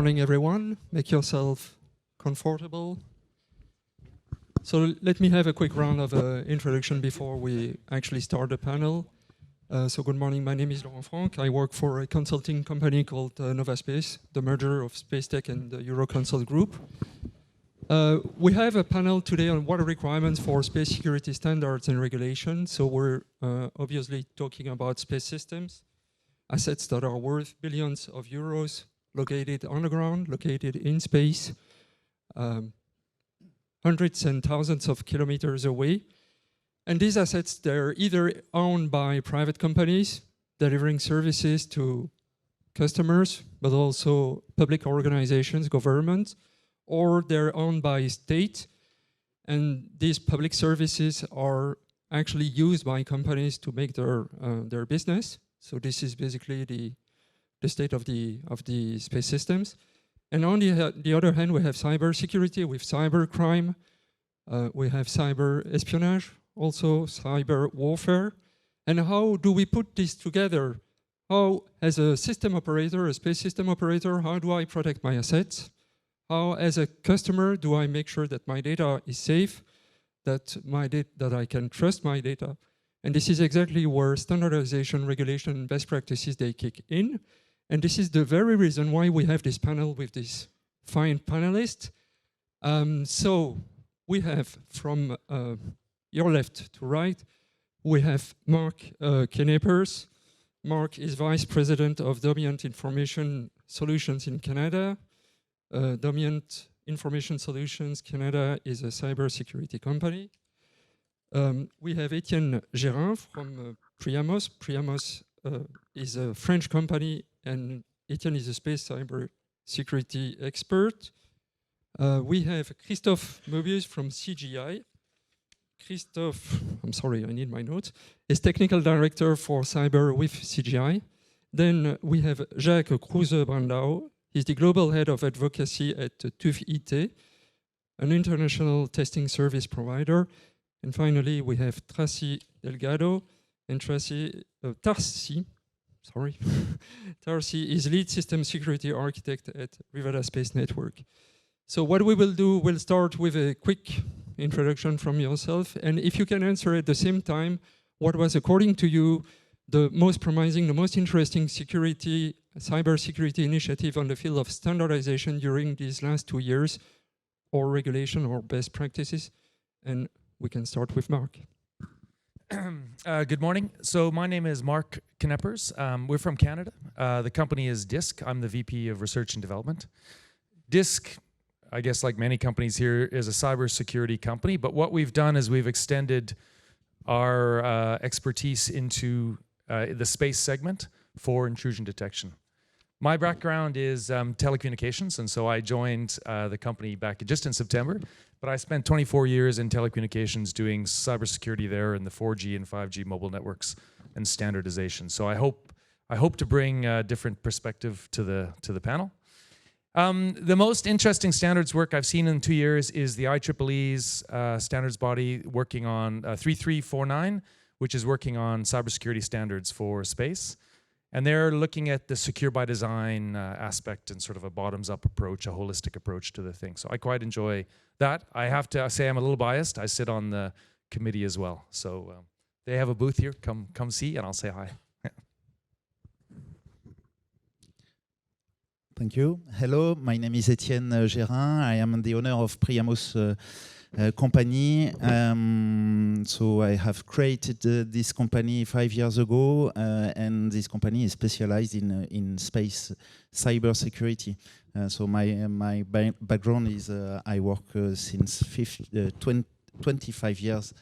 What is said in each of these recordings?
morning, everyone. Make yourself comfortable. So let me have a quick round of introduction before we actually start the panel. So good morning, my name is Laurent Franck. I work for a consulting company called Novaspace, the merger of Space Tech and the Euroconsult group. We have a panel today on water requirements for space security standards and regulations. So we're obviously talking about space systems, assets that are worth billions of euros, located on the ground, located in space, hundreds and thousands of kilometers away. And these assets, they're either owned by private companies delivering services to customers, but also public organizations, governments, or they're owned by state. And these public services are actually used by companies to make their business. So this is basically the state of the space systems. And on the other hand, we have cyber security with cyber crime. We have cyber espionage, also cyber warfare. And how do we put this together? How, as a system operator, a space system operator, how do I protect my assets? How, as a customer, do I make sure that my data is safe, that I can trust my data? And this is exactly where standardization, regulation, and best practices, they kick in. And this is the very reason why we have this panel with these fine panelists. So we have from your left to right, we have Marc Kneppers. Marc is Vice President of Dominant Information Solutions in Canada. Dominant Information Solutions Canada is a cybersecurity company. We have Etienne Gérain from PRIAMOS. PRIAMOS is a French company, and Etienne is a space cyber security expert. We have Christoph Möbius from CGI. Christoph, I'm sorry, I need my notes, is Technical Director for Cyber with CGI. Then we have Jacques Kruse Brandao. He's the Global Head of Advocacy at TÜVIT, an international testing service provider. And finally, we have Delgado, and Tarsicio is Lead System Security Architect at Rivada Space Network. So what we will do, we'll start with a quick introduction from yourself, and if you can answer at the same time, what was, according to you, the most promising, the most interesting cyber security initiative on the field of standardization during these last 2 years, or regulation or best practices? And we can start with Marc. Good morning. So my name is Marc Kneppers. We're from Canada. The company is DISC. I'm the VP of Research and Development. DISC, I guess like many companies here, is a cybersecurity company, but what we've done is we've extended our expertise into the space segment for intrusion detection. My background is telecommunications, and so I joined the company back just in September, but I spent 24 years in telecommunications doing cybersecurity there in the 4G and 5G mobile networks and standardization. So I hope to bring a different perspective to the panel. The most interesting standards work I've seen in 2 years is the IEEE's standards body working on 3349, which is working on cybersecurity standards for space. And they're looking at the secure by design aspect and sort of a bottoms-up approach, a holistic approach to the thing. So I quite enjoy that. I have to say I'm a little biased. I sit on the committee as well. So they have a booth here. Come see, and I'll say hi. Thank you. Hello, my name is Etienne Gérain. I am the owner of PRIAMOS company. So I have created this company 5 years ago, and this company is specialized in space cybersecurity. So my background is I work since 25 years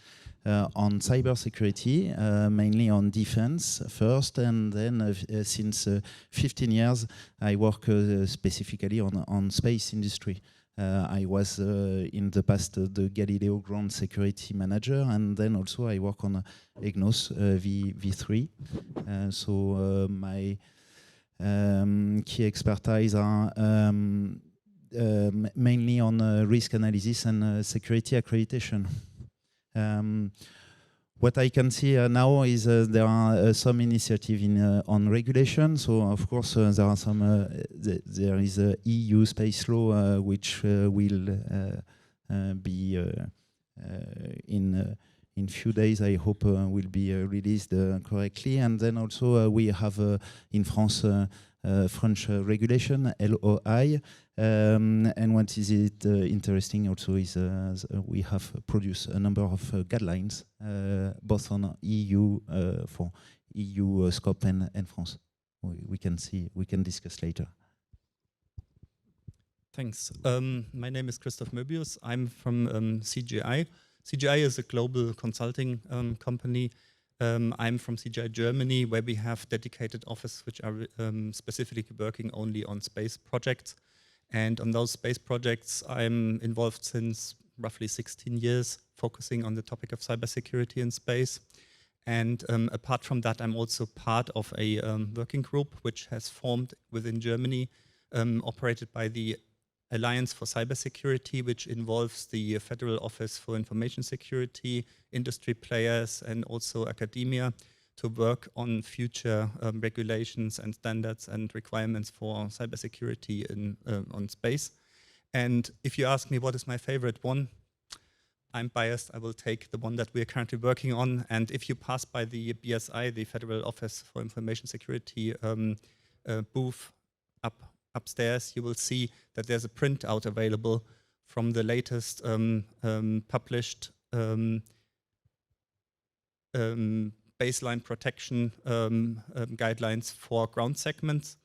on cybersecurity, mainly on defense first, and then since 15 years I work specifically on space industry. I was in the past the Galileo ground security manager, and then also I work on EGNOS V3. So my key expertise are mainly on risk analysis and security accreditation. what I can see now is there are some initiative on regulation. So of course there are some. There is a EU space law which will be in few days. I hope will be released correctly. And then also we have in France French regulation LOI. And what is it interesting also is we have produced a number of guidelines, both on EU for EU scope and France. We can discuss later. Thanks. My name is Christoph Möbius. I'm from CGI. CGI is a global consulting company. I'm from CGI Germany, where we have dedicated offices which are specifically working only on space projects. And on those space projects, I'm involved since roughly 16 years, focusing on the topic of cybersecurity in space. And apart from that, I'm also part of a working group which has formed within Germany, operated by the Alliance for Cybersecurity, which involves the Federal Office for Information Security, industry players, and also academia, to work on future regulations and standards and requirements for cybersecurity on space. And if you ask me what is my favorite one, I'm biased. I will take the one that we are currently working on. And if you pass by the BSI, the Federal Office for Information Security booth upstairs, you will see that there's a printout available from the latest published baseline protection guidelines for ground segments.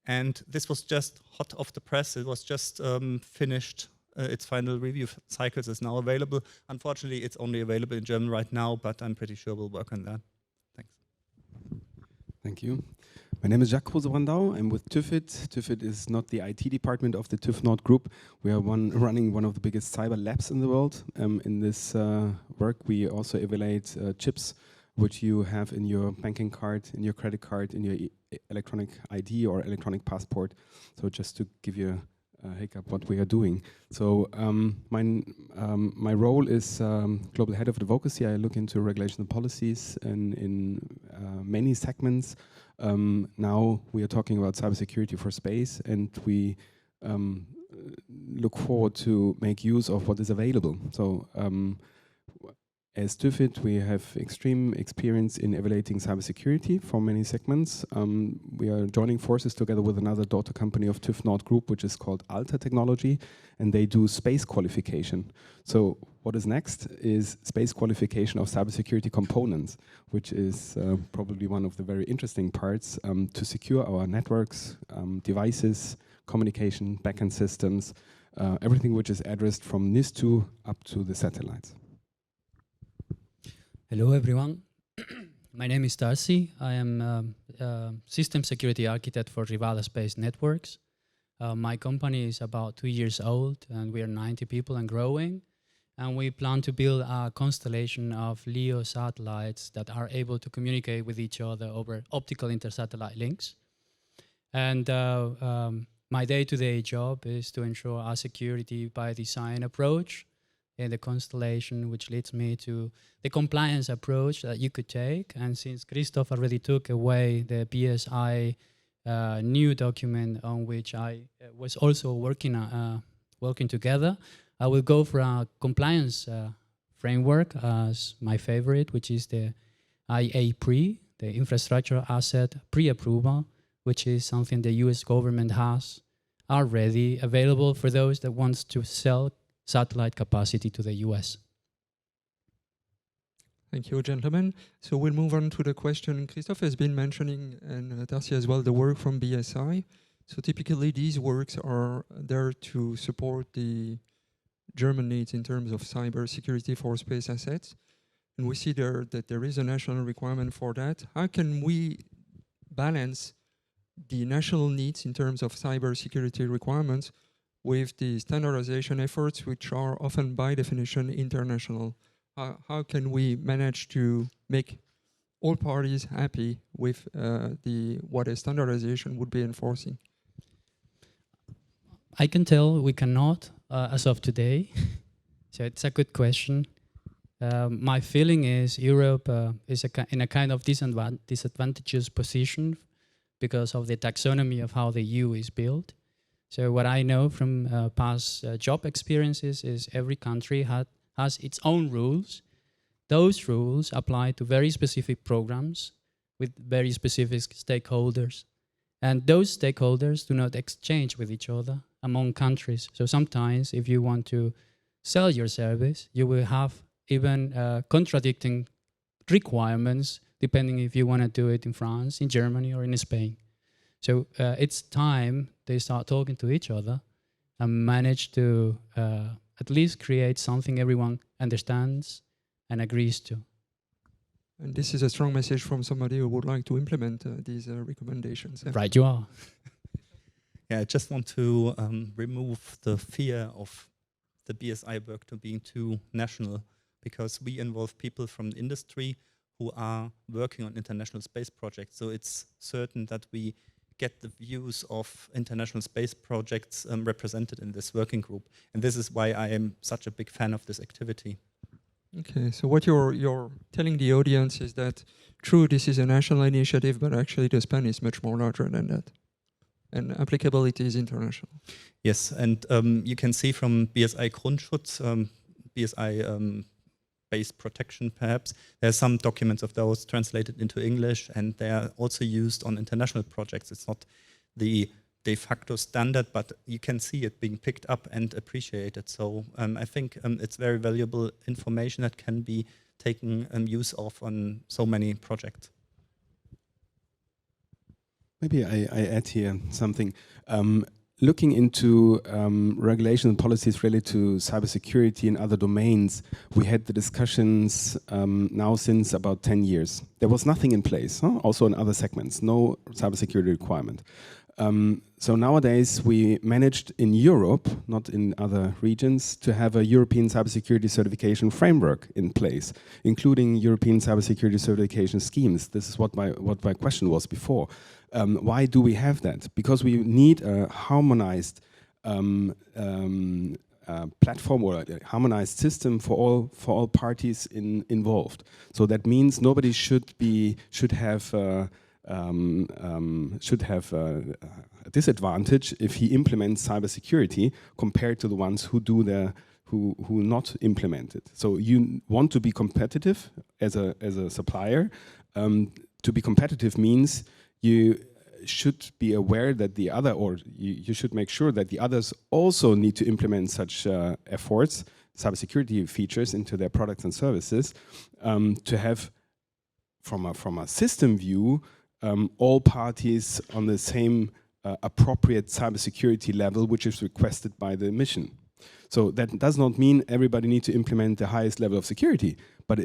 And this was just hot off the press. It was just finished. Its final review cycles is now available. Unfortunately, it's only available in German right now, but I'm pretty sure we'll work on that. Thanks. Thank you. My name is Jacques Brandao. I'm with TÜVIT. TÜVIT is not the IT department of the TÜV Nord group. We are running one of the biggest cyber labs in the world. In this work, we also evaluate chips which you have in your banking card, in your credit card, in your electronic ID or electronic passport. So just to give you a hiccup what we are doing. So my role is global head of advocacy. I look into regulation and policies in many segments. Now we are talking about cybersecurity for space, and we look forward to make use of what is available. So as TÜVIT, we have extreme experience in evaluating cybersecurity for many segments. We are joining forces together with another daughter company of TÜV Nord Group, which is called Alta Technology, and they do space qualification. So what is next is space qualification of cybersecurity components, which is probably one of the very interesting parts to secure our networks, devices, communication, backend systems, everything which is addressed from NIS2 up to the satellites. Hello, everyone. My name is Tarsicio. I am system security architect for Rivada Space Networks. My company is about 2 years old, and we are 90 people and growing. And we plan to build a constellation of LEO satellites that are able to communicate with each other over optical intersatellite links. And my day-to-day job is to ensure a security by design approach in the constellation, which leads me to the compliance approach that you could take. And since Christoph already took away the BSI new document on which I was also working together, I will go for a compliance framework as my favorite, which is the IA-PRE, the Infrastructure Asset Pre-Approval, which is something the US government has already available for those that wants to sell satellite capacity to the US. Thank you, gentlemen. So we'll move on to the question Christoph has been mentioning, and Tarsicio as well, the work from BSI. So typically these works are there to support the German needs in terms of cyber security for space assets. And we see there that there is a national requirement for that. How can we balance the national needs in terms of cyber security requirements with the standardization efforts, which are often by definition international? How can we manage to make all parties happy with what a standardization would be enforcing? I can tell we cannot as of today. So it's a good question. My feeling is Europe is in a kind of disadvantageous position because of the taxonomy of how the EU is built. So what I know from past job experiences is every country has its own rules. Those rules apply to very specific programs with very specific stakeholders. And those stakeholders do not exchange with each other among countries. So sometimes if you want to sell your service, you will have even contradicting requirements depending if you want to do it in France, in Germany, or in Spain. So it's time they start talking to each other and manage to at least create something everyone understands and agrees to. And this is a strong message from somebody who would like to implement these recommendations. Right, you are. Yeah, I just want to remove the fear of the BSI work to being too national, because we involve people from the industry who are working on international space projects. So it's certain that we get the views of international space projects represented in this working group. And this is why I am such a big fan of this activity. Okay, so what you're telling the audience is that, true, this is a national initiative, but actually the span is much more larger than that. And applicability is international. Yes, and you can see from BSI Grundschutz, BSI base protection perhaps, there are some documents of those translated into English, and they are also used on international projects. It's not the de facto standard, but you can see it being picked up and appreciated. So I think it's very valuable information that can be taken use of on so many projects. Maybe I add here something. Looking into regulation and policies related to cybersecurity and other domains, we had the discussions now since about 10 years. There was nothing in place, also in other segments, no cybersecurity requirement. So nowadays we managed in Europe, not in other regions, to have a European cybersecurity certification framework in place, including European cybersecurity certification schemes. This is what my question was before. Why do we have that? Because we need a harmonized platform or a harmonized system for all parties involved. So that means nobody should have a disadvantage if he implements cybersecurity compared to the ones who not implement it. So you want to be competitive as a supplier. To be competitive means you should be aware that the other, or you should make sure that the others also need to implement such efforts, cybersecurity features into their products and services, to have, from a system view, all parties on the same appropriate cybersecurity level which is requested by the mission. So that does not mean everybody needs to implement the highest level of security, but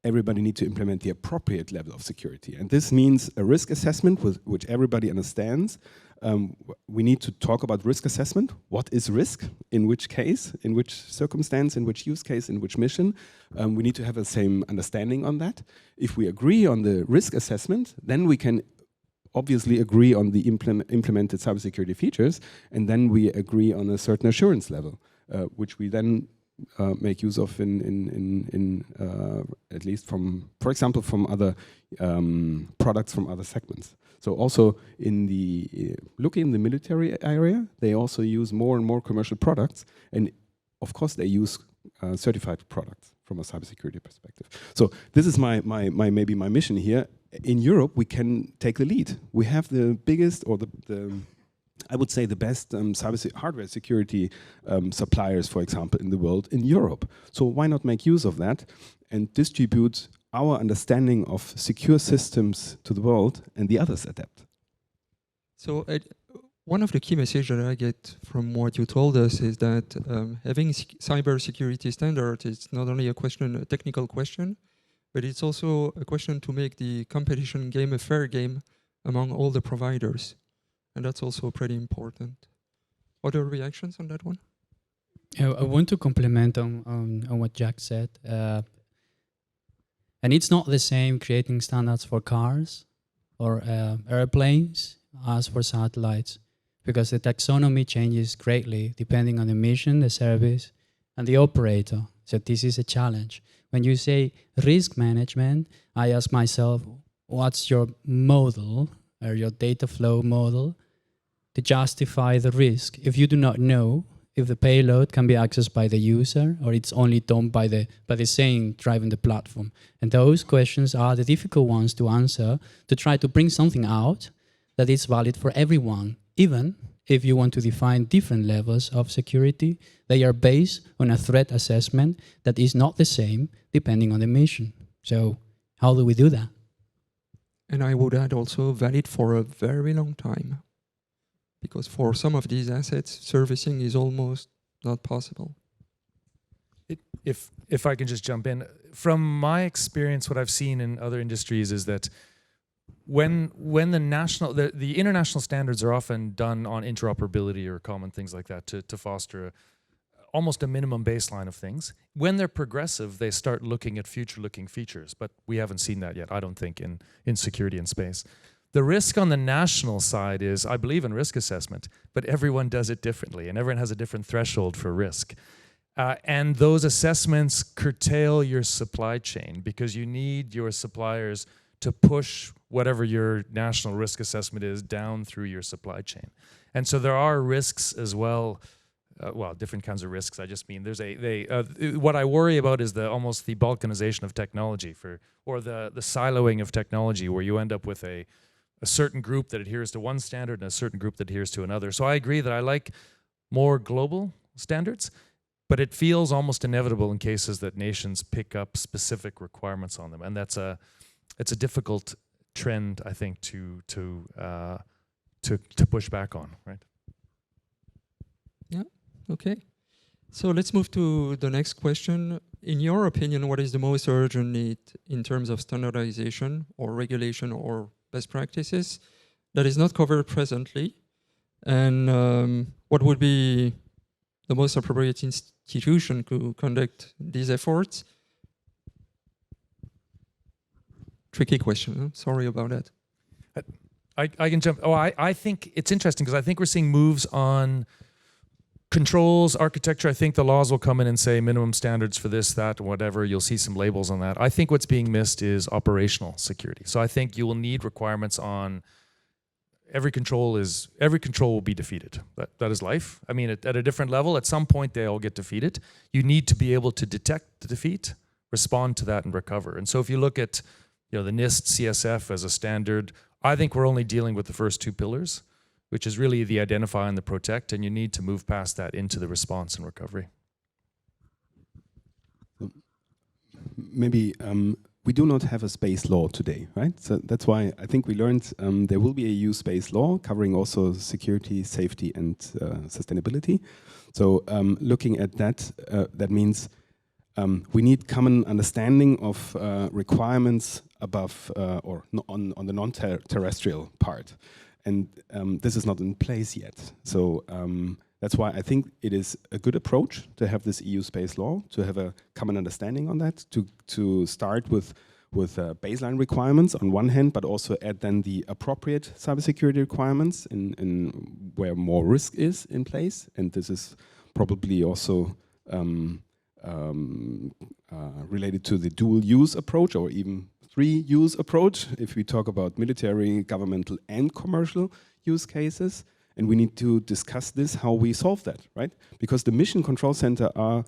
everybody needs to implement the appropriate level of security. And this means a risk assessment which everybody understands. We need to talk about risk assessment. What is risk? In which case? In which circumstance? In which use case? In which mission? We need to have the same understanding on that. If we agree on the risk assessment, then we can obviously agree on the implemented cybersecurity features, and then we agree on a certain assurance level, which we then make use of in at least from, for example, from other products from other segments. So also in looking in the military area, they also use more and more commercial products, and of course they use certified products from a cybersecurity perspective. So this is maybe my mission here. In Europe, we can take the lead. We have the biggest, or I would say the best hardware security suppliers, for example, in the world, in Europe. So why not make use of that and distribute our understanding of secure systems to the world, and the others adapt? So one of the key messages that I get from what you told us is that having cybersecurity standards is not only a technical question, but it's also a question to make the competition game a fair game among all the providers. And that's also pretty important. Other reactions on that one? I want to comment on what Jacques said. And it's not the same creating standards for cars or airplanes as for satellites, because the taxonomy changes greatly depending on the mission, the service, and the operator. So this is a challenge. When you say risk management, I ask myself, what's your model or your data flow model to justify the risk? If you do not know if the payload can be accessed by the user or it's only done by the thing driving the platform. And those questions are the difficult ones to answer, to try to bring something out that is valid for everyone, even if you want to define different levels of security. They are based on a threat assessment that is not the same depending on the mission. So how do we do that? And I would add also valid for a very long time. Because for some of these assets, servicing is almost not possible. If I can just jump in, from my experience, what I've seen in other industries is that when the international standards are often done on interoperability or common things like that to foster almost a minimum baseline of things. When they're progressive, they start looking at future-looking features, but we haven't seen that yet, I don't think, in security and space. The risk on the national side is, I believe in risk assessment, but everyone does it differently, and everyone has a different threshold for risk. And those assessments curtail your supply chain because you need your suppliers to push whatever your national risk assessment is down through your supply chain. And so there are risks as well, different kinds of risks. I just mean what I worry about is almost the balkanization of technology or the siloing of technology, where you end up with a certain group that adheres to one standard and a certain group that adheres to another. So I agree that I like more global standards, but it feels almost inevitable in cases that nations pick up specific requirements on them, and it's a difficult trend, I think, to push back on, right? Yeah. Okay. So let's move to the next question. In your opinion, what is the most urgent need in terms of standardization or regulation or best practices that is not covered presently? And what would be the most appropriate institution to conduct these efforts? Tricky question, huh? Sorry about that. I can jump. I think it's interesting because I think we're seeing moves on controls, architecture. I think the laws will come in and say minimum standards for this, that, whatever. You'll see some labels on that. I think what's being missed is operational security. So I think you will need requirements on every control will be defeated. That is life. I mean, at a different level, at some point they all get defeated. You need to be able to detect the defeat, respond to that, and recover. And so if you look at the NIST CSF as a standard, I think we're only dealing with the first two pillars, which is really the identify and the protect, and you need to move past that into the response and recovery. Maybe we do not have a space law today, right? So that's why I think we learned there will be a EU space law covering also security, safety, and sustainability. So looking at that, that means we need common understanding of requirements above or on the non-terrestrial part. And this is not in place yet. So that's why I think it is a good approach to have this EU space law, to have a common understanding on that, to start with baseline requirements on one hand, but also add then the appropriate cybersecurity requirements in where more risk is in place. And this is probably also related to the dual use approach, or even three-use approach, if we talk about military, governmental, and commercial use cases. And we need to discuss this, how we solve that, right? Because the mission control center are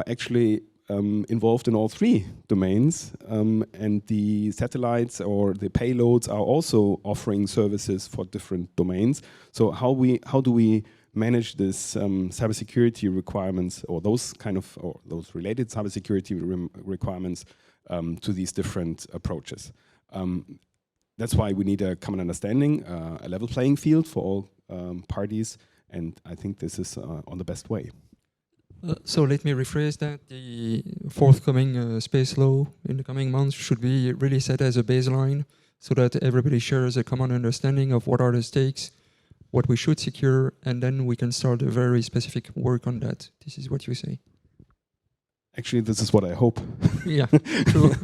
actually involved in all three domains, and the satellites or the payloads are also offering services for different domains. So how do we manage this cybersecurity requirements, or those related cybersecurity requirements to these different approaches? That's why we need a common understanding, a level playing field for all parties, and I think this is on the best way. So let me rephrase that. The forthcoming space law in the coming months should be really set as a baseline so that everybody shares a common understanding of what are the stakes, what we should secure, and then we can start a very specific work on that. This is what you say. Actually, this is what I hope. Yeah, true.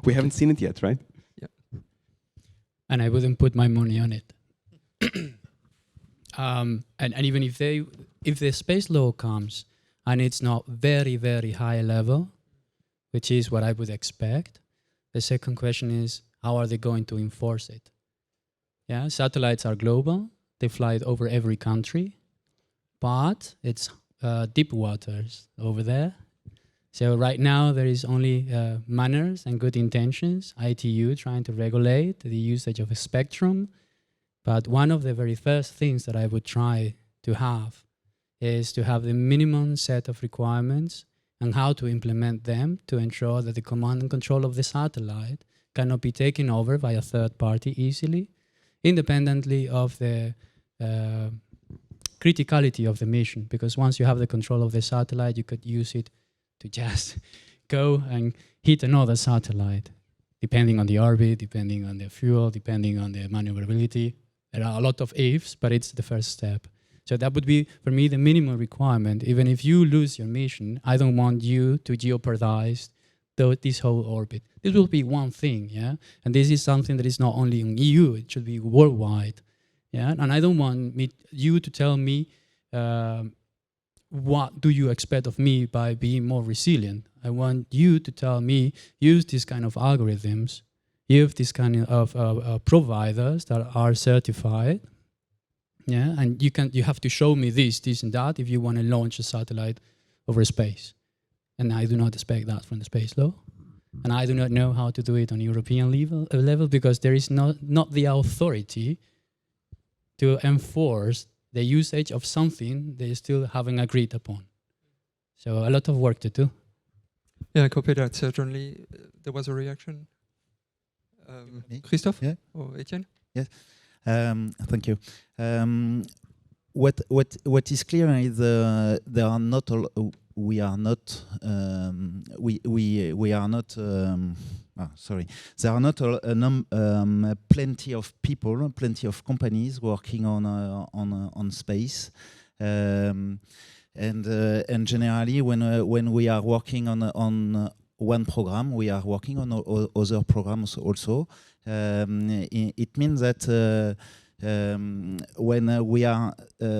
We haven't seen it yet, right? Yeah. And I wouldn't put my money on it. And even if the space law comes, and it's not very, very high level, which is what I would expect. The second question is, how are they going to enforce it? Yeah, satellites are global. They fly over every country, but it's deep waters over there. So right now there is only manners and good intentions, ITU trying to regulate the usage of a spectrum. But one of the very first things that I would try to have is to have the minimum set of requirements and how to implement them to ensure that the command and control of the satellite cannot be taken over by a third party easily, independently of the criticality of the mission. Because once you have the control of the satellite, you could use it to just go and hit another satellite, depending on the orbit, depending on the fuel, depending on the maneuverability. There are a lot of ifs, but it's the first step. So that would be, for me, the minimum requirement. Even if you lose your mission, I don't want you to jeopardize this whole orbit. This will be one thing, yeah? And this is something that is not only in EU, it should be worldwide, yeah? And I don't want you to tell me what do you expect of me by being more resilient. I want you to tell me, use this kind of algorithms, use this kind of providers that are certified, yeah, and you have to show me this, and that if you want to launch a satellite over space. And I do not expect that from the space law. And I do not know how to do it on European level because there is not the authority to enforce the usage of something they still haven't agreed upon. So a lot of work to do. Yeah, I copy that. Certainly, there was a reaction. Christoph? Yeah. Or Etienne? Yes. Thank you. What is clear is there are not all. We are not. We are not. Sorry. There are not plenty of people, plenty of companies working on space, and generally when we are working on one program, we are working on other programs also. It means that when we are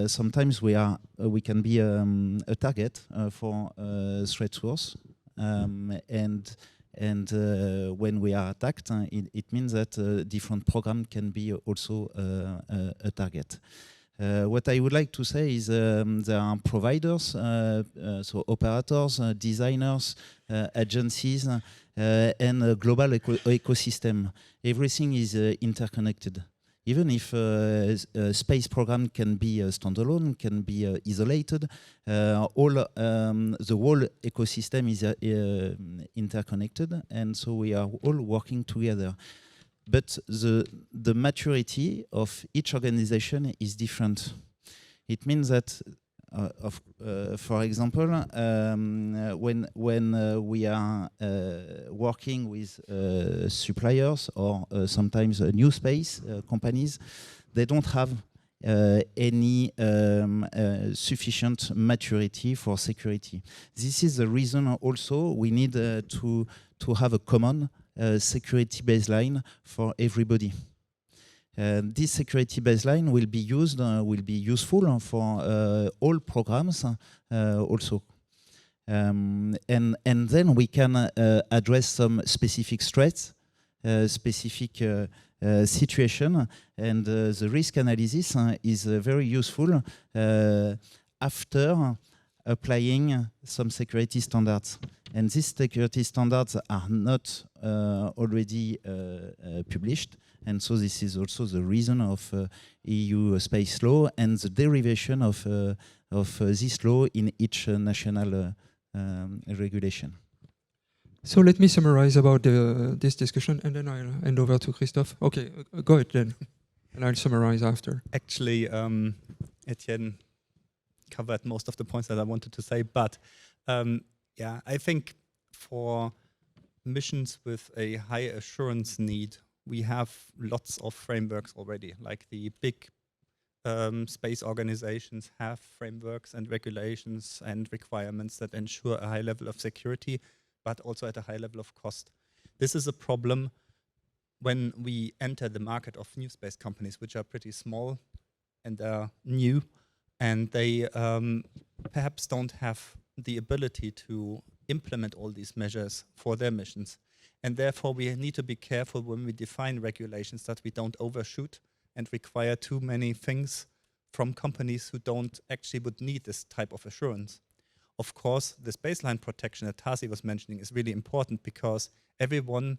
sometimes we can be a target for threat source, and when we are attacked, it means that different program can be also a target. What I would like to say is there are providers, so operators, designers, agencies, and a global ecosystem. Everything is interconnected. Even if a space program can be standalone, can be isolated, the whole ecosystem is interconnected, and so we are all working together. But the maturity of each organization is different. It means that, for example, when we are working with suppliers or sometimes new space companies, they don't have any sufficient maturity for security. This is the reason also we need to have a common security baseline for everybody. This security baseline will be useful for all programs also. And then we can address some specific threats, specific situation, and the risk analysis is very useful after applying some security standards. And these security standards are not already published, and so this is also the reason of EU space law and the derivation of this law in each national regulation. So let me summarize about this discussion, and then I'll hand over to Christoph. Okay, go ahead then, and I'll summarize after. Actually, Etienne covered most of the points that I wanted to say, but yeah, I think for missions with a high assurance need, we have lots of frameworks already. Like the big space organizations have frameworks and regulations and requirements that ensure a high level of security, but also at a high level of cost. This is a problem when we enter the market of new space companies, which are pretty small and are new, and they perhaps don't have the ability to implement all these measures for their missions. And therefore, we need to be careful when we define regulations that we don't overshoot and require too many things from companies who don't actually would need this type of assurance. Of course, this baseline protection that Tarsi was mentioning is really important because everyone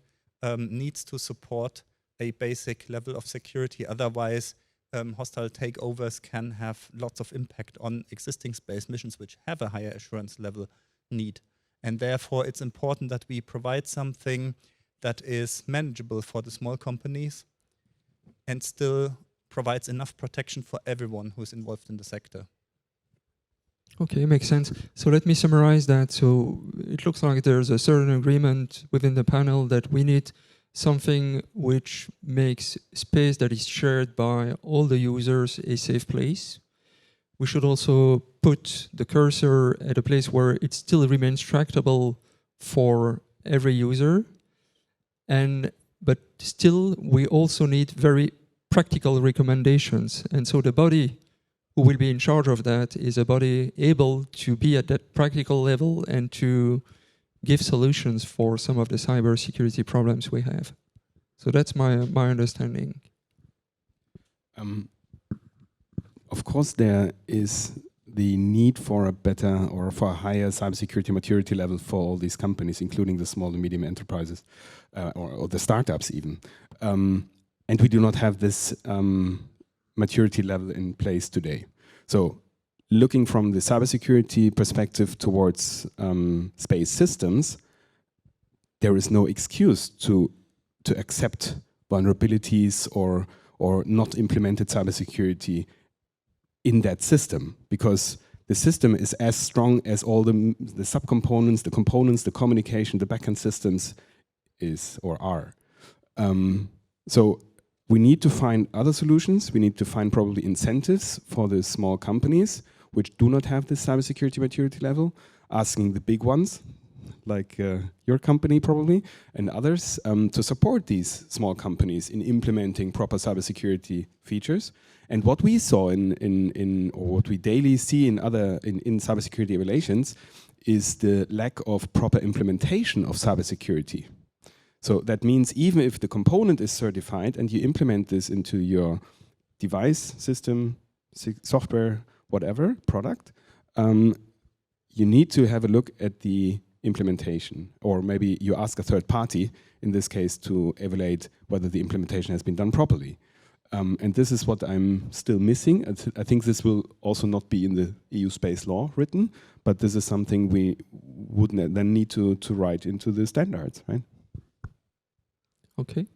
needs to support a basic level of security. Otherwise, hostile takeovers can have lots of impact on existing space missions which have a higher assurance level need. And therefore, it's important that we provide something that is manageable for the small companies and still provides enough protection for everyone who's involved in the sector. Okay, makes sense. So let me summarize that. So it looks like there's a certain agreement within the panel that we need something which makes space that is shared by all the users a safe place. We should also put the cursor at a place where it still remains tractable for every user. But still, we also need very practical recommendations. And so the body who will be in charge of that is a body able to be at that practical level and to give solutions for some of the cybersecurity problems we have. So that's my understanding. Of course, there is the need for a better or for a higher cybersecurity maturity level for all these companies, including the small and medium enterprises or the startups even. And we do not have this maturity level in place today. So looking from the cybersecurity perspective towards space systems, there is no excuse to accept vulnerabilities or not implemented cybersecurity in that system, because the system is as strong as all the subcomponents, the components, the communication, the backend systems is or are. So we need to find other solutions. We need to find probably incentives for the small companies which do not have this cybersecurity maturity level, asking the big ones, like your company probably, and others, to support these small companies in implementing proper cybersecurity features. And what we saw or what we daily see in cybersecurity relations is the lack of proper implementation of cybersecurity. So that means even if the component is certified and you implement this into your device, system, software, whatever, product, you need to have a look at the implementation. Or maybe you ask a third party, in this case, to evaluate whether the implementation has been done properly. And this is what I'm still missing. I think this will also not be in the EU space law written, but this is something we would then need to write into the standards, right? Okay.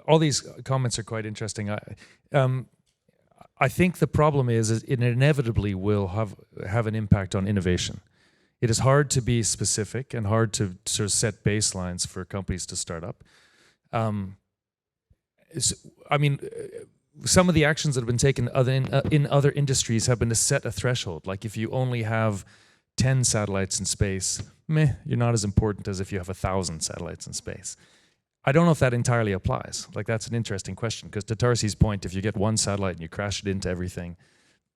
All these comments are quite interesting. I think the problem is it inevitably will have an impact on innovation. It is hard to be specific and hard to sort of set baselines for companies to start up. Some of the actions that have been taken in other industries have been to set a threshold. Like if you only have 10 satellites in space, you're not as important as if you have 1,000 satellites in space. I don't know if that entirely applies. Like that's an interesting question, because to Tarsi's point, if you get one satellite and you crash it into everything,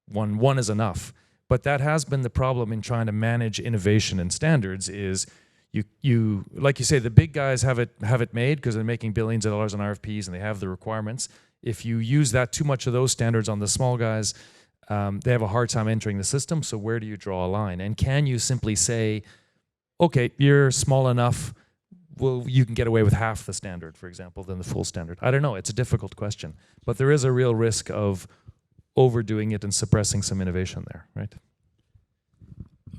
one is enough. But that has been the problem in trying to manage innovation and standards is you like you say, the big guys have it made because they're making billions of dollars on RFPs and they have the requirements. If you use that too much of those standards on the small guys, they have a hard time entering the system. So where do you draw a line? And can you simply say, okay, you're small enough, well, you can get away with half the standard, for example, than the full standard? I don't know. It's a difficult question. But there is a real risk of overdoing it and suppressing some innovation there, right?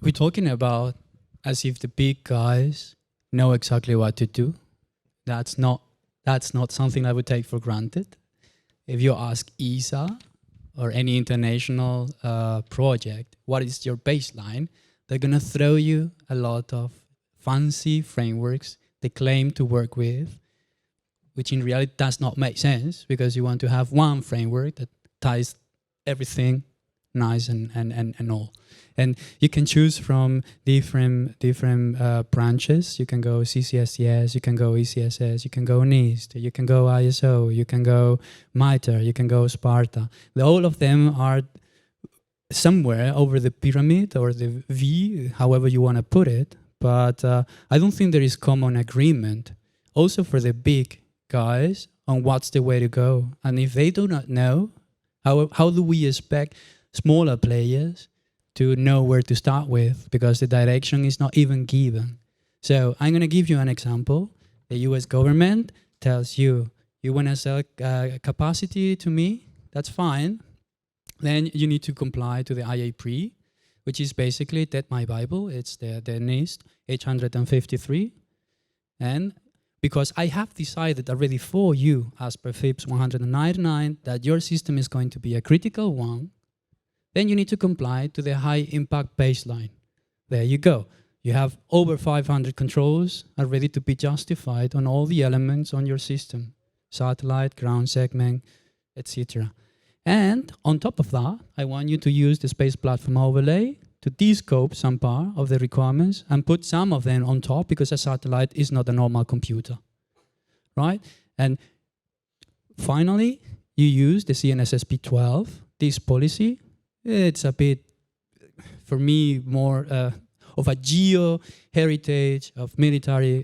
We're talking about as if the big guys know exactly what to do. That's not something I would take for granted. If you ask ESA or any international project, what is your baseline? They're going to throw you a lot of fancy frameworks they claim to work with, which in reality does not make sense, because you want to have one framework that ties everything nice and all. And you can choose from different branches. You can go CCSTS, you can go ECSS, you can go NIST, you can go ISO, you can go MITRE, you can go Sparta. All of them are somewhere over the pyramid or the V, however you want to put it. But I don't think there is common agreement also for the big guys on what's the way to go. And if they do not know, how do we expect smaller players to know where to start with? Because the direction is not even given. So I'm going to give you an example. The US government tells you, you want to sell capacity to me? That's fine. Then you need to comply to the IA-PRI, which is basically that my Bible. It's the NIST 853. And because I have decided already for you, as per FIPS 199, that your system is going to be a critical one, then you need to comply to the high impact baseline. There you go. You have over 500 controls are ready to be justified on all the elements on your system, satellite, ground segment, etc. And on top of that, I want you to use the space platform overlay to descope some part of the requirements and put some of them on top, because a satellite is not a normal computer, right? And finally, you use the CNSSP 12. This policy, it's a bit, for me, more of a geo-heritage of military,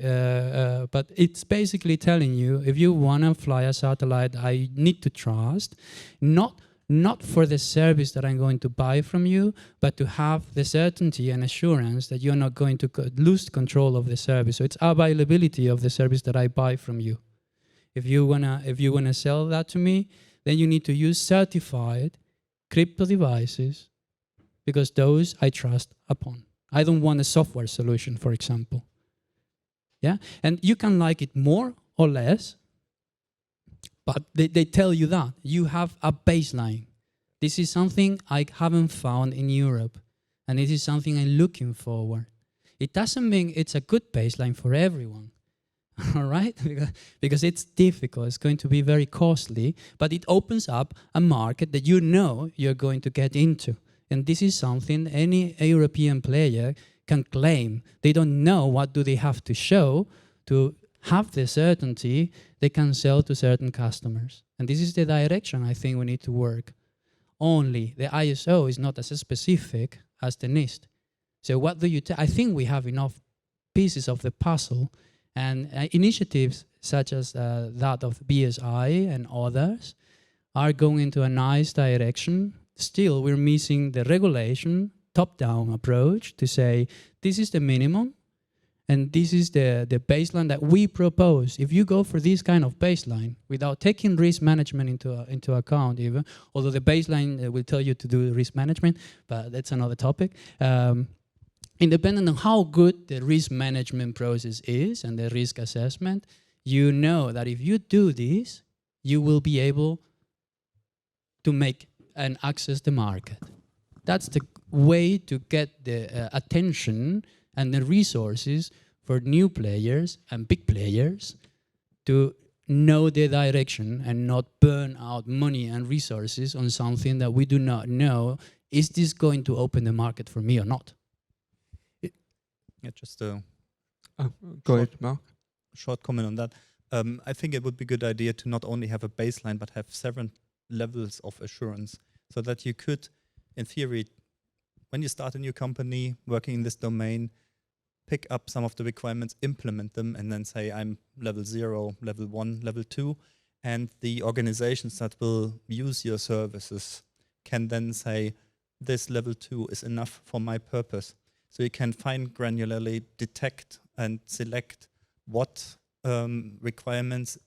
but it's basically telling you, if you want to fly a satellite, I need to trust, not for the service that I'm going to buy from you, but to have the certainty and assurance that you're not going to lose control of the service. So it's availability of the service that I buy from you. If you wanna sell that to me, then you need to use certified crypto devices, because those I trust upon. I don't want a software solution, for example. Yeah, and you can like it more or less, but they tell you that you have a baseline. This is something I haven't found in Europe, and this is something I'm looking forward. It doesn't mean it's a good baseline for everyone, all right? Because it's difficult, it's going to be very costly, but it opens up a market that you know you're going to get into. And this is something any European player can claim. They don't know what do they have to show to have the certainty they can sell to certain customers. And this is the direction I think we need to work. Only the ISO is not as specific as the NIST. So what do you I think we have enough pieces of the puzzle, and initiatives such as that of BSI and others are going into a nice direction. Still, we're missing the regulation, top-down approach to say, this is the minimum, and this is the baseline that we propose. If you go for this kind of baseline, without taking risk management into account even, although the baseline will tell you to do risk management, but that's another topic. Independent on how good the risk management process is and the risk assessment, you know that if you do this, you will be able to make and access the market. That's the way to get the attention and the resources for new players and big players to know the direction and not burn out money and resources on something that we do not know. Is this going to open the market for me or not? Yeah, just Go ahead, Marc. short comment on that. I think it would be a good idea to not only have a baseline, but have several levels of assurance, so that you could, in theory, when you start a new company working in this domain, pick up some of the requirements, implement them, and then say, I'm level 0, level 1, level 2, and the organizations that will use your services can then say, this level 2 is enough for my purpose. So you can fine granularly detect and select what requirements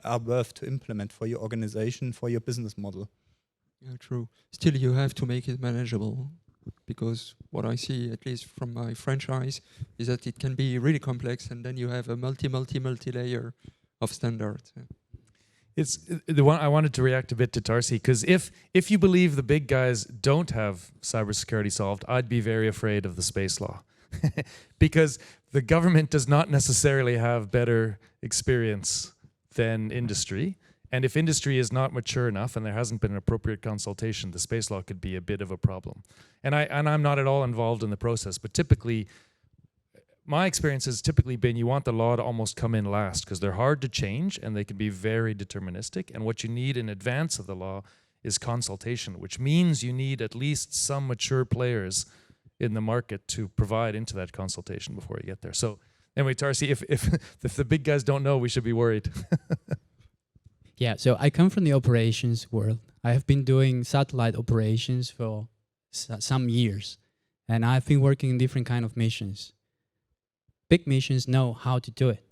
are worth to implement for your organization, for your business model. Yeah, true. Still, you have to make it manageable, because what I see, at least from my franchise, is that it can be really complex, and then you have a multi-layer of standards. Yeah. It's the one I wanted to react a bit to Tarsi, because if you believe the big guys don't have cybersecurity solved, I'd be very afraid of the space law. Because the government does not necessarily have better experience than industry. And if industry is not mature enough and there hasn't been an appropriate consultation, the space law could be a bit of a problem. And I'm not at all involved in the process, but typically, my experience has typically been you want the law to almost come in last, because they're hard to change and they can be very deterministic. And what you need in advance of the law is consultation, which means you need at least some mature players in the market to provide into that consultation before you get there. So anyway, Tarsi, if the big guys don't know, we should be worried. Yeah, so I come from the operations world. I have been doing satellite operations for some years, and I've been working in different kind of missions. Big missions know how to do it.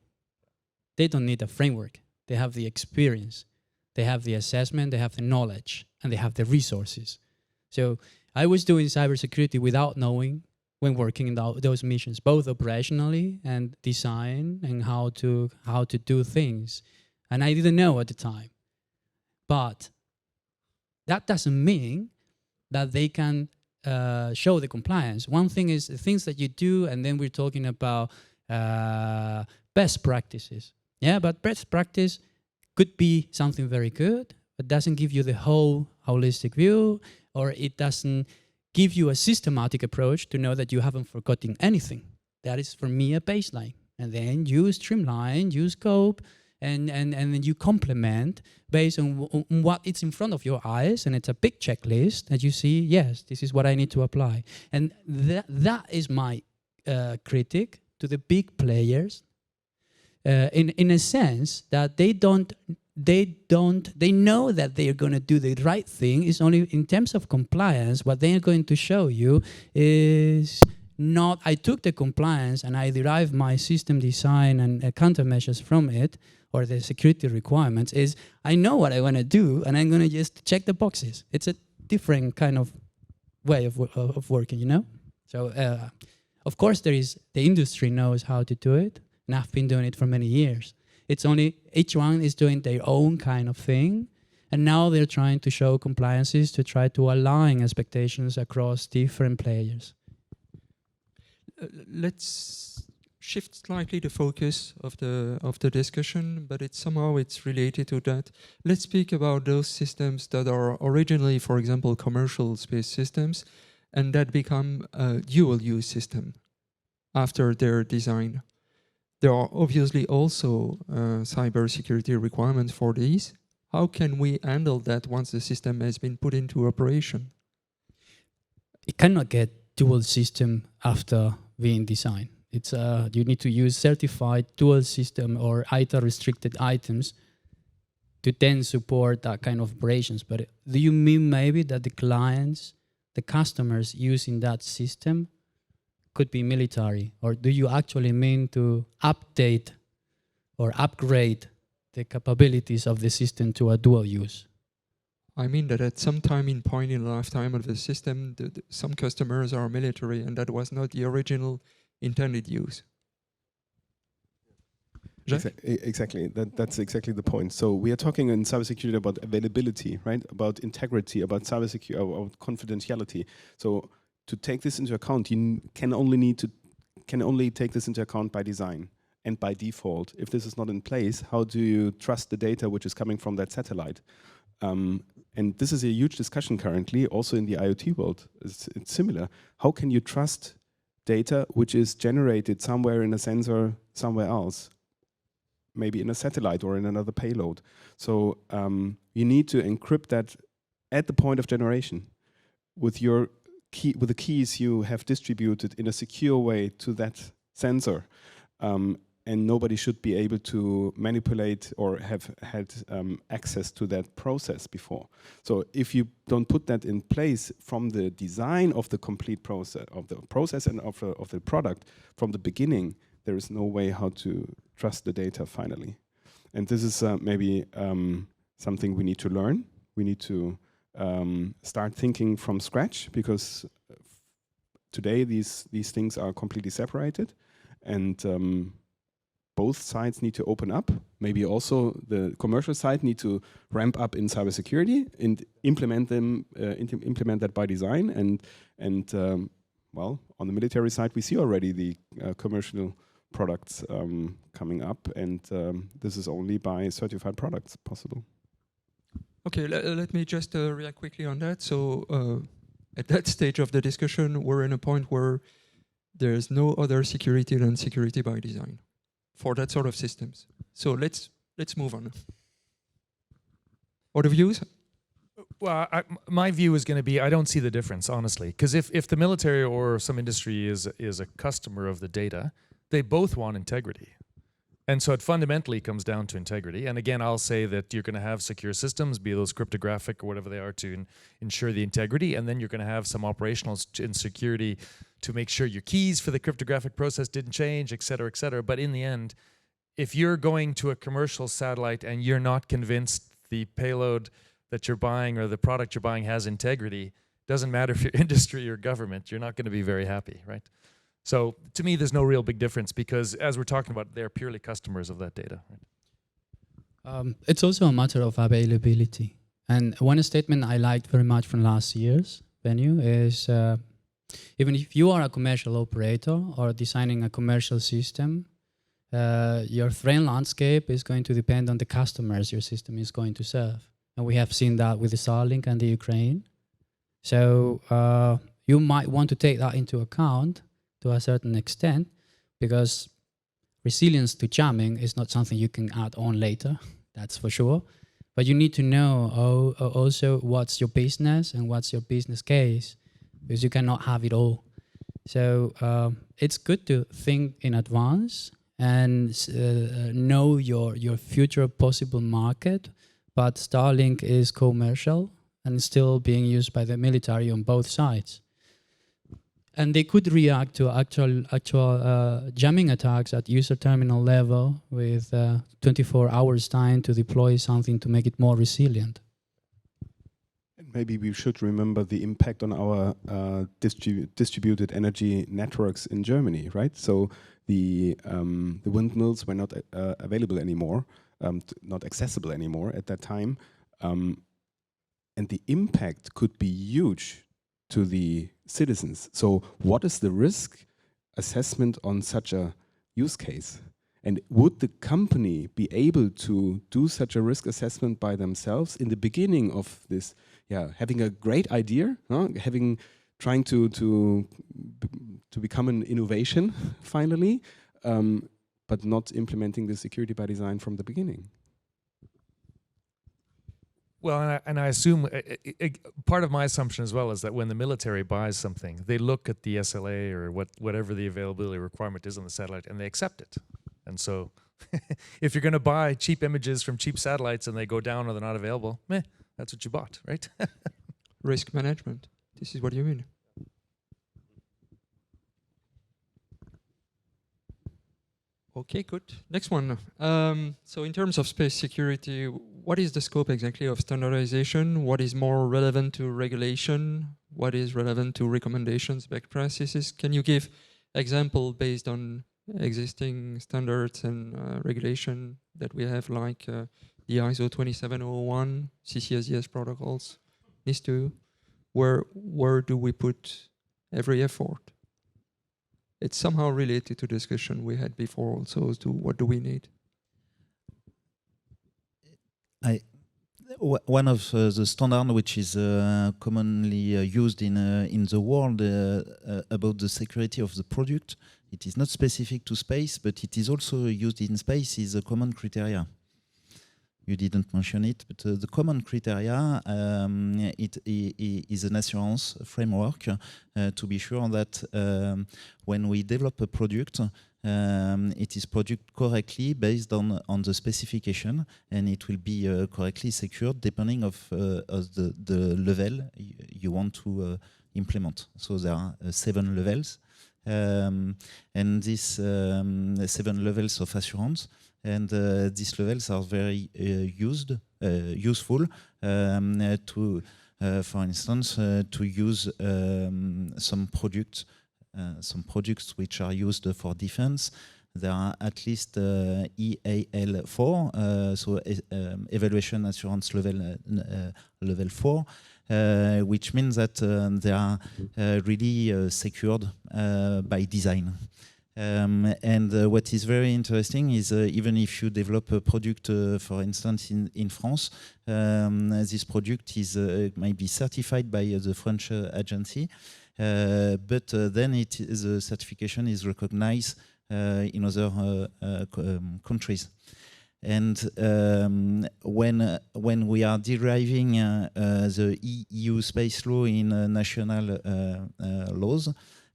They don't need a framework. They have the experience. They have the assessment, they have the knowledge, and they have the resources. So I was doing cybersecurity without knowing when working in those missions, both operationally and design and how to do things. And I didn't know at the time. But that doesn't mean that they can show the compliance. One thing is the things that you do, and then we're talking about best practices. Yeah, but best practice could be something very good, but doesn't give you the whole holistic view, or it doesn't give you a systematic approach to know that you haven't forgotten anything. That is, for me, a baseline. And then you streamline, you scope, and then you complement based on what it's in front of your eyes, and it's a big checklist that you see, yes, this is what I need to apply. And that is my critique to the big players, in a sense that they know that they are going to do the right thing. It's only in terms of compliance, what they are going to show you is not, I took the compliance and I derived my system design and countermeasures from it, or the security requirements, is I know what I want to do and I'm going to just check the boxes. It's a different kind of way of working, you know? So, of course, the industry knows how to do it, and I've been doing it for many years. It's only each one is doing their own kind of thing, and now they're trying to show compliances to try to align expectations across different players. Let's shift slightly the focus of the discussion, but it's related to that. Let's speak about those systems that are originally, for example, commercial space systems, and that become a dual-use system after their design. There are obviously also cybersecurity requirements for these. How can we handle that once the system has been put into operation? It cannot get dual system after being designed. It's you need to use certified dual system or ITA restricted items to then support that kind of operations. But do you mean maybe that the clients, the customers using that system could be military? Or do you actually mean to update or upgrade the capabilities of the system to a dual use? I mean that at some time in point in the lifetime of the system, some customers are military, and that was not the original intended use. Jacques? Exactly. That's exactly the point. So we are talking in cybersecurity about availability, right? About integrity, about cybersecurity, about confidentiality. So to take this into account, you can only take this into account by design and by default. If this is not in place, how do you trust the data which is coming from that satellite? And this is a huge discussion currently, also in the IoT world. It's similar. How can you trust data which is generated somewhere in a sensor somewhere else? Maybe in a satellite or in another payload. So you need to encrypt that at the point of generation with your key, with the keys you have distributed in a secure way to that sensor. And nobody should be able to manipulate or have had access to that process before. So if you don't put that in place from the design of the complete process, and of the product from the beginning, there is no way how to trust the data finally. And this is maybe something we need to learn. We need to start thinking from scratch, because today these things are completely separated, and both sides need to open up. Maybe also the commercial side need to ramp up in cybersecurity and implement them, implement that by design. And well, on the military side, we see already the commercial products coming up, and this is only by certified products possible. Okay, let me just react quickly on that. So at that stage of the discussion, we're in a point where there's no other security than security by design for that sort of systems. So let's move on. Other views? Well, my view is going to be I don't see the difference, honestly, because if the military or some industry is a customer of the data, they both want integrity. And so it fundamentally comes down to integrity. And again, I'll say that you're going to have secure systems, be those cryptographic or whatever they are, to ensure the integrity. And then you're going to have some operational security to make sure your keys for the cryptographic process didn't change, et cetera, et cetera. But in the end, if you're going to a commercial satellite and you're not convinced the payload that you're buying or the product you're buying has integrity, doesn't matter if you're industry or government, you're not going to be very happy, right? So to me, there's no real big difference because as we're talking about, they're purely customers of that data. Right? It's also a matter of availability. And one statement I liked very much from last year's venue is even if you are a commercial operator or designing a commercial system, your threat landscape is going to depend on the customers your system is going to serve. And we have seen that with the Starlink and the Ukraine. So you might want to take that into account to a certain extent, because resilience to jamming is not something you can add on later, that's for sure. But you need to know also what's your business and what's your business case, because you cannot have it all. So it's good to think in advance and know your future possible market, but Starlink is commercial and still being used by the military on both sides. And they could react to actual jamming attacks at user terminal level with 24 hours time to deploy something to make it more resilient. And maybe we should remember the impact on our distributed energy networks in Germany, right? So the windmills were not available anymore, not accessible anymore at that time. And the impact could be huge to the citizens. So what is the risk assessment on such a use case? And would the company be able to do such a risk assessment by themselves in the beginning of this, having a great idea, trying to become an innovation finally, but not implementing the security by design from the beginning? Well, and I assume part of my assumption as well is that when the military buys something, they look at the SLA or whatever the availability requirement is on the satellite and they accept it. And so if you're going to buy cheap images from cheap satellites and they go down or they're not available, that's what you bought, right? Risk management. This is what you mean. Okay, good. Next one. So in terms of space security, what is the scope exactly of standardization? What is more relevant to regulation? What is relevant to recommendations, best practices? Can you give example based on existing standards and regulation that we have, like the ISO 27001, CCSDS protocols, NIS2? Where do we put every effort? It's somehow related to discussion we had before also as to what do we need. One of the standards which is commonly used in the world about the security of the product, it is not specific to space, but it is also used in space, is a common criteria. You didn't mention it, but the common criteria it is an assurance framework to be sure that when we develop a product, it is produced correctly based on the specification, and it will be correctly secured depending of the level you want to implement. So there are 7 levels, and these 7 levels of assurance. And these levels are very useful to, for instance, to use some products which are used for defense. There are at least EAL4, so Evaluation Assurance Level 4, which means that they are really secured by design. And what is very interesting is even if you develop a product, for instance, in France, this product is might be certified by the French agency, but then the certification is recognized in other countries. And when we are deriving the EU space law in national laws,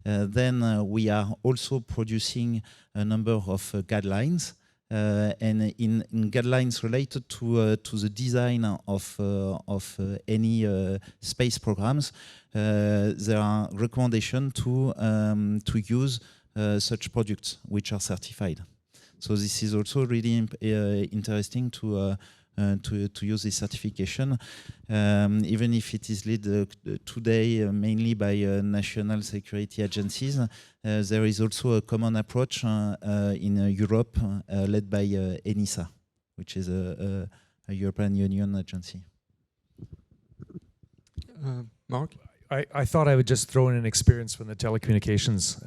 then we are also producing a number of guidelines. And in guidelines related to the design of any space programs, there are recommendations to use such products which are certified. So this is also really interesting to use this certification, even if it is led today mainly by national security agencies. There is also a common approach in Europe led by ENISA, which is a European Union agency. Marc? I thought I would just throw in an experience from the telecommunications.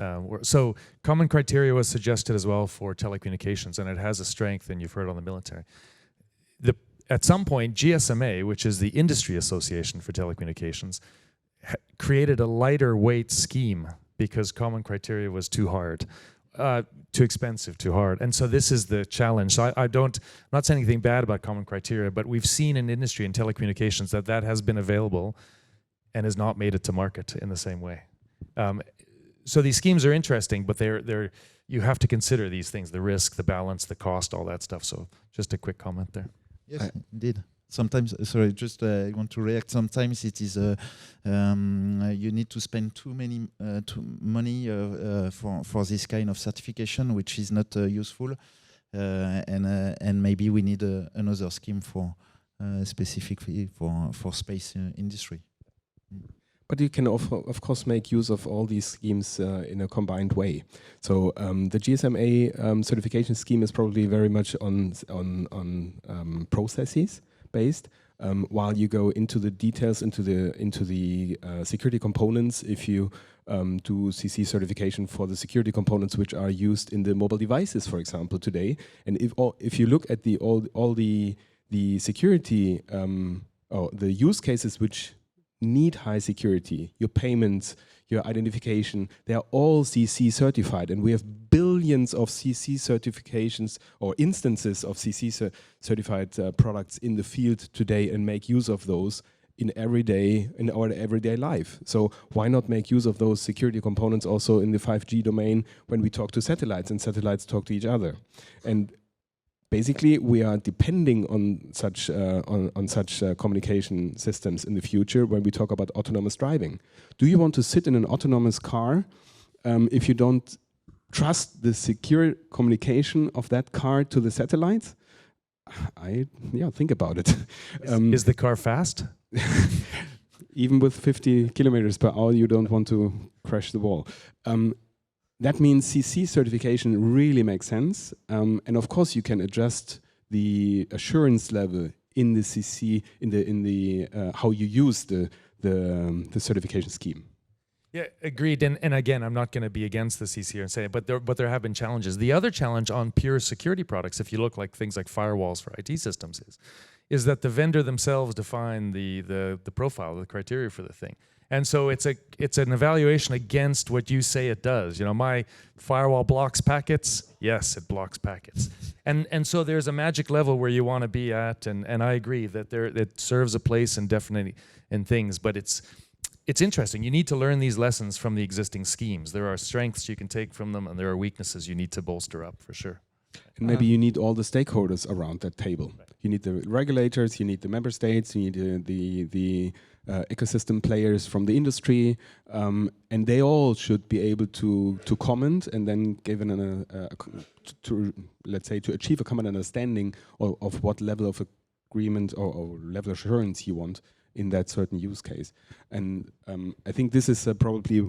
So common criteria was suggested as well for telecommunications, and it has a strength, and you've heard on the military. At some point, GSMA, which is the industry association for telecommunications, created a lighter weight scheme because common criteria was too hard, too expensive, too hard. And so this is the challenge. So I'm not saying anything bad about common criteria, but we've seen in industry and telecommunications that has been available and has not made it to market in the same way. So these schemes are interesting, but you have to consider these things, the risk, the balance, the cost, all that stuff. So just a quick comment there. Yes, indeed. Sometimes, sorry, just I want to react. Sometimes it is you need to spend too money for this kind of certification, which is not useful, and maybe we need another scheme for specifically for space industry. But you can of course make use of all these schemes in a combined way. So the GSMA certification scheme is probably very much on processes based, while you go into the details, into the security components. If you do CC certification for the security components which are used in the mobile devices, for example, today, and if you look at all the security or the use cases which need high security, your payments, your identification, they are all CC certified, and we have billions of CC certifications or instances of CC certified products in the field today, and make use of those in our everyday life. So why not make use of those security components also in the 5G domain when we talk to satellites and satellites talk to each other? And basically, we are depending on such communication systems in the future when we talk about autonomous driving. Do you want to sit in an autonomous car if you don't trust the secure communication of that car to the satellites? Think about it. Is the car fast? Even with 50 kilometers per hour, you don't want to crash the wall. That means CC certification really makes sense, and of course you can adjust the assurance level in the CC in the how you use the certification scheme. Yeah, agreed. And again, I'm not going to be against the CC and say it, but there have been challenges. The other challenge on pure security products, if you look like things like firewalls for IT systems, is that the vendor themselves define the profile, the criteria for the thing. And so it's an evaluation against what you say it does. You know, my firewall blocks packets. Yes, it blocks packets. And so there's a magic level where you want to be at. And I agree that it serves a place and definitely in things. But it's interesting. You need to learn these lessons from the existing schemes. There are strengths you can take from them, and there are weaknesses you need to bolster up for sure. And maybe you need all the stakeholders around that table. Right. You need the regulators, you need the member states, you need the ecosystem players from the industry, and they all should be able to comment and then given to achieve a common understanding of what level of agreement or level of assurance you want in that certain use case. And I think this is probably,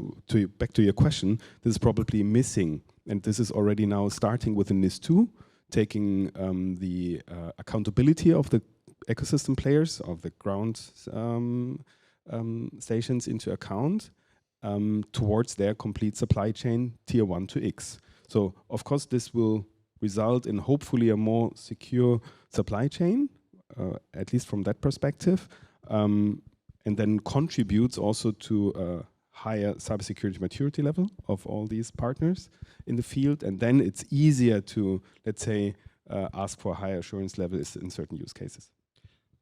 back to your question, this is probably missing, and this is already now starting with the NIS2, taking the accountability of the ecosystem players, of the ground stations into account towards their complete supply chain, tier 1 to X. So of course this will result in hopefully a more secure supply chain, at least from that perspective, and then contributes also to a higher cybersecurity maturity level of all these partners in the field. And then it's easier to, let's say, ask for a higher assurance level is in certain use cases.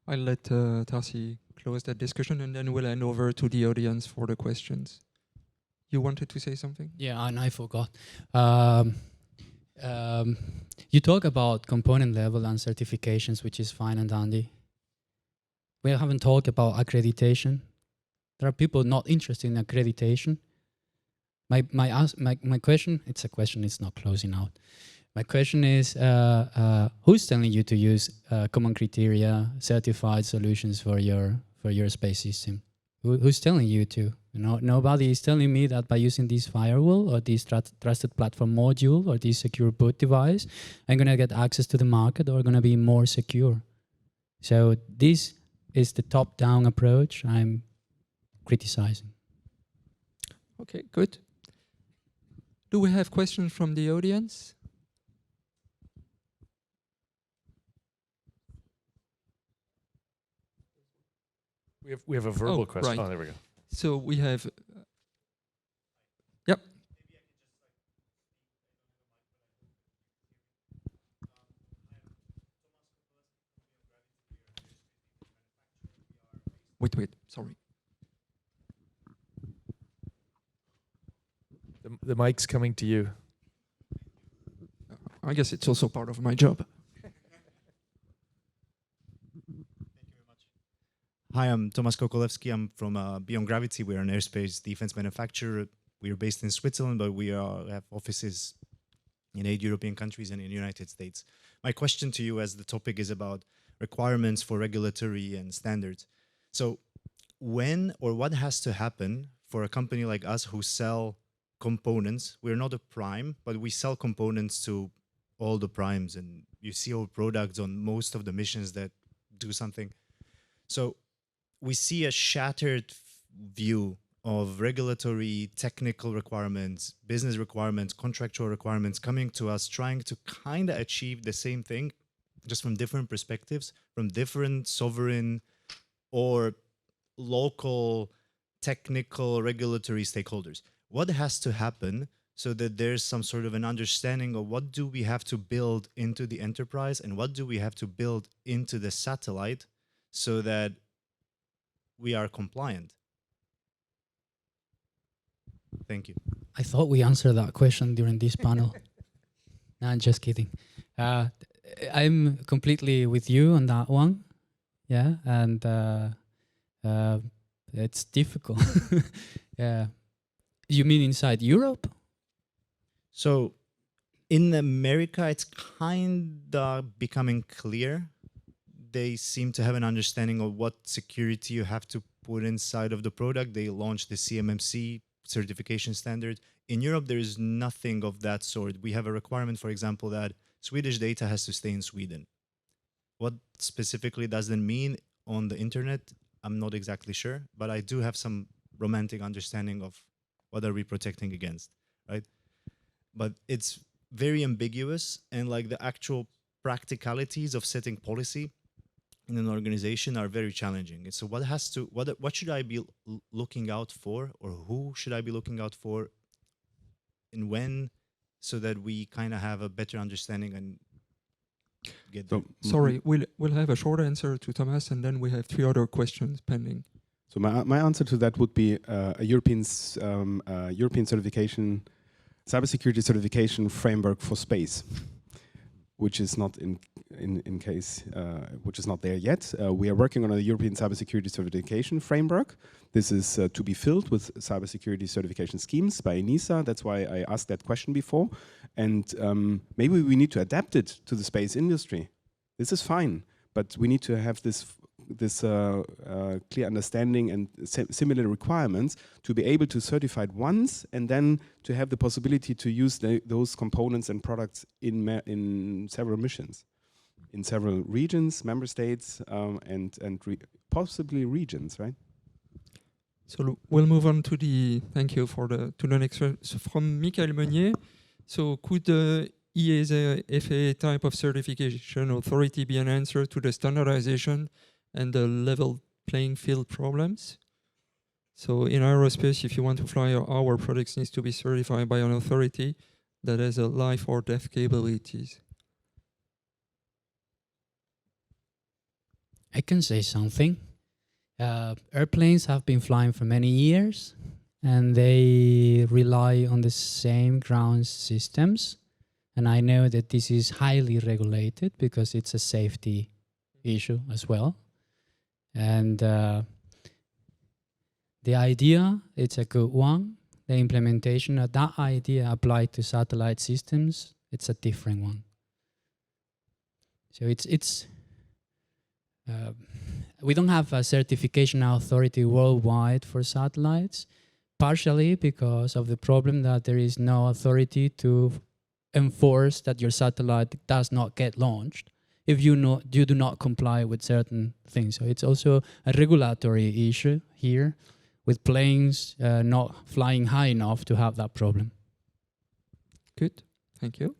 I'll let Tarsi close that discussion, and then we'll hand over to the audience for the questions. You wanted to say something? Yeah, and I forgot. You talk about component level and certifications, which is fine and dandy. We haven't talked about accreditation. There are people not interested in accreditation. My question, it's a question, it's not closing out. My question is, who's telling you to use common criteria, certified solutions for your space system? Who's telling you to? You know, nobody is telling me that by using this firewall or this trusted platform module or this secure boot device, I'm gonna get access to the market or gonna be more secure. So this is the top-down approach I'm criticizing. Okay, good. Do we have questions from the audience? We have a verbal question. Right. Oh, there we go. So we have. Yep. Wait, sorry. The mic's coming to you. I guess it's also part of my job. Hi, I'm Tomasz Kokolewski. I'm from Beyond Gravity. We're an aerospace defense manufacturer. We are based in Switzerland, but we have offices in 8 European countries and in the United States. My question to you, as the topic is about requirements for regulatory and standards. So when or what has to happen for a company like us who sell components? We're not a prime, but we sell components to all the primes, and you see our products on most of the missions that do something. So we see a shattered view of regulatory, technical requirements, business requirements, contractual requirements coming to us, trying to kind of achieve the same thing, just from different perspectives, from different sovereign or local technical regulatory stakeholders. What has to happen so that there's some sort of an understanding of what do we have to build into the enterprise and what do we have to build into the satellite so that we are compliant? Thank you. I thought we answered that question during this panel. No, I'm just kidding. I'm completely with you on that one. Yeah, and it's difficult. Yeah. You mean inside Europe? So in America, it's kind of becoming clear. They seem to have an understanding of what security you have to put inside of the product. They launched the CMMC certification standard. In Europe, there is nothing of that sort. We have a requirement, for example, that Swedish data has to stay in Sweden. What specifically does that mean on the internet? I'm not exactly sure, but I do have some romantic understanding of what are we protecting against, right? But it's very ambiguous, and like the actual practicalities of setting policy in an organization are very challenging. And so what should I be looking out for, or who should I be looking out for, and when, so that we kind of have a better understanding and get there? Sorry, we'll have a short answer to Thomas, and then we have 3 other questions pending. So my answer to that would be a European certification, cybersecurity certification framework for space, which is not which is not there yet. We are working on a European cybersecurity certification framework. This is to be filled with cybersecurity certification schemes by ENISA. That's why I asked that question before. And maybe we need to adapt it to the space industry. This is fine, but we need to have this clear understanding and similar requirements to be able to certify it once, and then to have the possibility to use those components and products in several missions, in several regions, member states, and possibly regions, right? So we'll move on to the, thank you for the next one. So from Michael Meunier. So could the EASA FAA type of certification authority be an answer to the standardization and the level playing field problems? So in aerospace, if you want to fly, our products needs to be certified by an authority that has a life or death capabilities. I can say something. Airplanes have been flying for many years, and they rely on the same ground systems. And I know that this is highly regulated because it's a safety issue as well. And the idea, it's a good one. The implementation of that idea applied to satellite systems, it's a different one. So we don't have a certification authority worldwide for satellites, partially because of the problem that there is no authority to enforce that your satellite does not get launched if you do not comply with certain things. So it's also a regulatory issue here, with planes not flying high enough to have that problem. Good, thank you.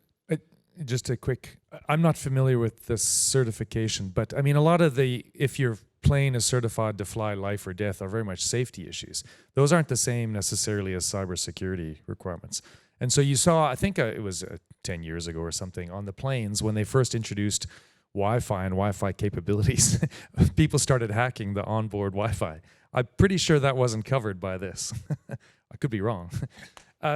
Just a quick, I'm not familiar with this certification, but I mean, a lot of if your plane is certified to fly life or death, are very much safety issues. Those aren't the same necessarily as cybersecurity requirements. And so you saw, I think it was 10 years ago or something, on the planes when they first introduced Wi-Fi and Wi-Fi capabilities, people started hacking the onboard Wi-Fi. I'm pretty sure that wasn't covered by this. I could be wrong.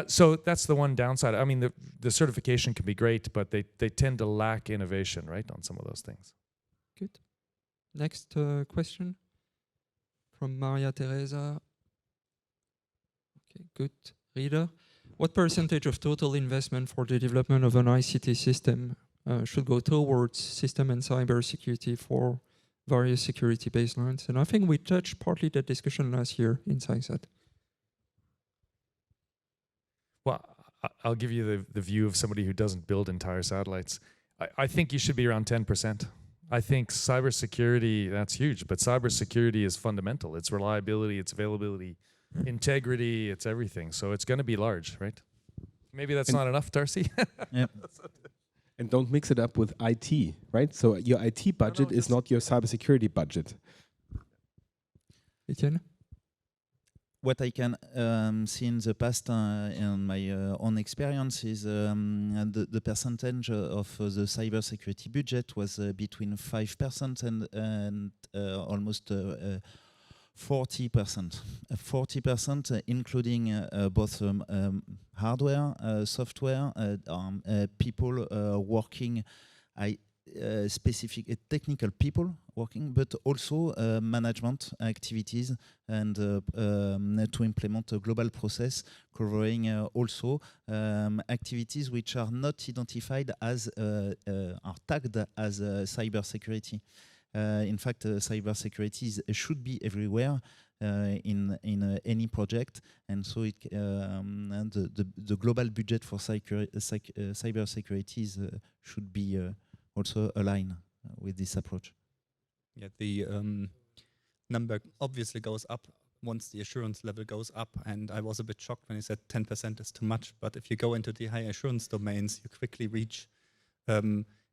So that's the one downside. I mean, the certification can be great, but they tend to lack innovation, right, on some of those things. Good. Next question from Maria Teresa. Okay, good. Reader. What percentage of total investment for the development of an ICT system should go towards system and cyber security for various security baselines? And I think we touched partly that discussion last year in CYSAT. Well, I'll give you the view of somebody who doesn't build entire satellites. I think you should be around 10%. I think cybersecurity, that's huge, but cybersecurity is fundamental. It's reliability, it's availability, integrity, it's everything. So it's going to be large, right? Maybe that's not enough, Darcy? Yep. And don't mix it up with IT, right? So your IT budget is not your cybersecurity budget. Etienne? What I can see in the past in my own experience is the percentage of the cybersecurity budget was between 5% and almost 40%. 40% including both hardware, software, people working, specific technical people working, but also management activities and to implement a global process covering also activities which are not identified as are tagged as cyber security. In fact, cyber security should be everywhere in any project, and so it and the global budget for cyber security should be also aligned with this approach. Yeah, the number obviously goes up once the assurance level goes up, and I was a bit shocked when you said 10% is too much, but if you go into the high assurance domains, you quickly reach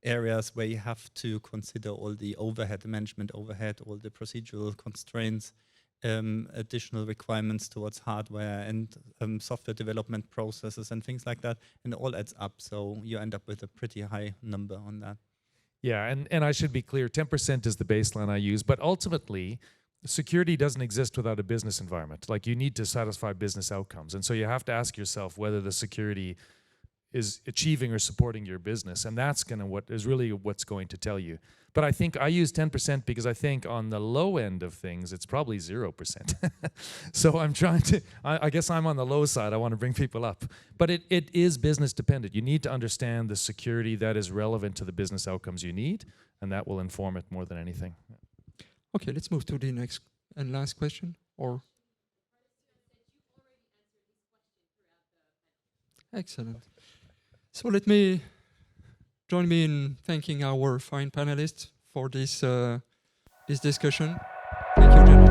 areas where you have to consider all the overhead, the management overhead, all the procedural constraints, additional requirements towards hardware and software development processes and things like that, and it all adds up, so you end up with a pretty high number on that. Yeah, and I should be clear, 10% is the baseline I use, but ultimately, security doesn't exist without a business environment. Like, you need to satisfy business outcomes, and so you have to ask yourself whether the security is achieving or supporting your business, and that's what's going to tell you. But I think I use 10% because I think on the low end of things, it's probably 0%. So I'm trying to, I guess I'm on the low side. I want to bring people up. But it is business dependent. You need to understand the security that is relevant to the business outcomes you need, and that will inform it more than anything. Okay, let's move to the next and last question. Or excellent. So join me in thanking our fine panelists for this discussion. Thank you, gentlemen.